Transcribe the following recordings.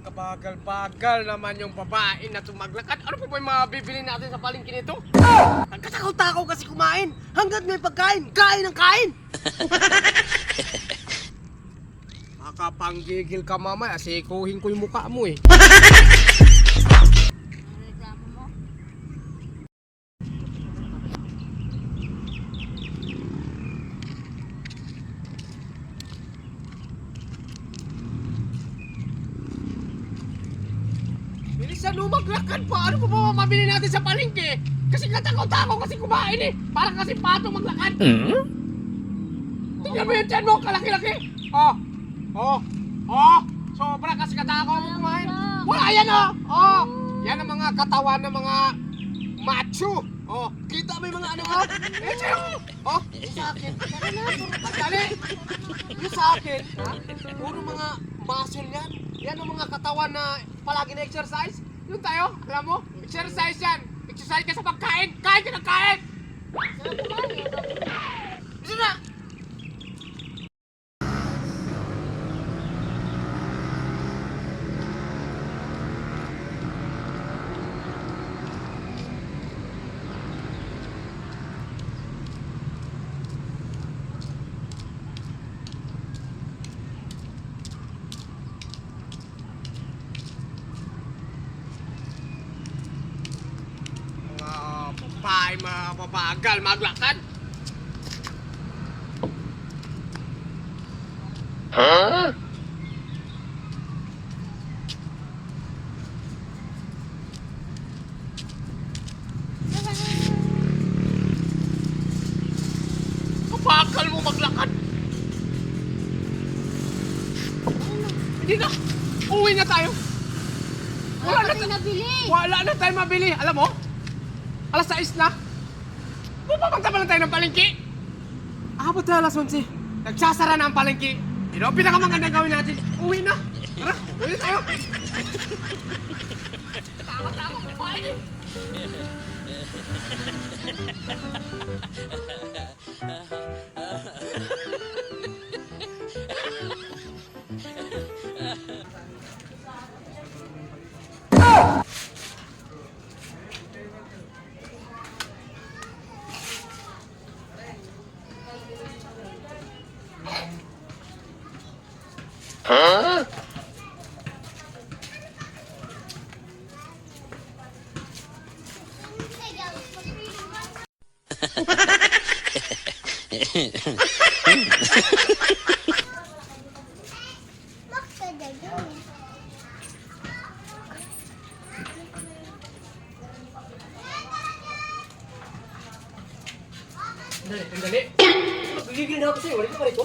Kabagal-bagal naman yung babae na tumaglakad. Ano pa ba yung mabibili natin sa palengke nito? Nagkatakaw-takaw kasi kumain. Hanggat may pagkain, kain ng kain. Makapanggigil ka mamaya, sikuhin ko yung mukha mo eh. Reklamo mo? Bilisan mo maglakad pa. Ano pa ba mabili natin sa palengke? Kasi katakaw-takaw kasi kumain eh. Parang kasi patong maglakad. Tingnan mo yung tiyan mo, kalaki-laki. Oh, oh, oh. Sobra kasi katakaw mo kumain. Wala yan oh. Oh, yan ang mga katawan ng mga macho. Oh, kita mo yung mga ano ko? Eh, tiyan mo. Oh, yung sa akin. Dali. Yung sa akin, ha? Puro mga muscle yan. Yan ang mga katawan na palagi na exercise. Yung tayo, alam mo? Exercise yan. Exercise ka sa pagkain. Kain ka ng kain. Sarap kumain. Bisa na. Babae, mababagal maglakad. Huh? Mabagal mo maglakad. Hindi na. Uwi na tayo. Wala na tayo nabili. Wala na tayo mabili. Alam mo? Alas 6 na. Pupunta pa lang tayo ng palengke. Abot na alas 11. Nagsasara na ang palengke. Yun ang pinakamagandang gawin natin. Uwi na. Tara, uwi tayo. Tama-tama, kumain eh. Huh? Dali. Magigil na ako sa'yo. Wala ka pa rito.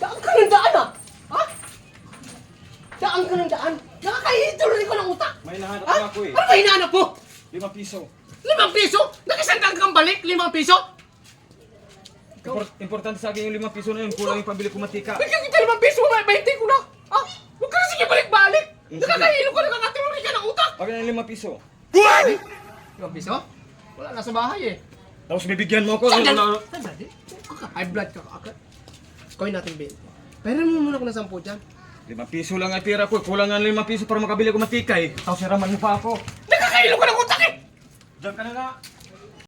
Daan ka ng daan ah! Ha? Daan ka ng daan? Nakakahituloy ko ng utak! May nahanap Ha? na ako eh. Ano ba hinahanap mo? 5 piso. 5 piso? Nakisandang kang balik? 5 piso? Importante sa akin yung 5 piso na yun. Kulang yung pambili ko matika. Bigyan kita 5 piso, may 20 ko na! Ha? Huwag ka na sige balik-balik! Sige. Nakakahilo ka, nakakatulog ka ng utak! Pagka na 5 piso. 5 piso? Wala na sa bahay eh. Tapos bibigyan mo ako. Sandali! High blood ka agad. Koy natin, Ben. Pero mo muna ko ng 10 dyan. 5 piso lang ay pera ko. Kulang nga 5 piso para makabili ko matika eh. Tapos siraman mo pa ako. Nakakahilo ka ng utak eh! Diyan ka na nga.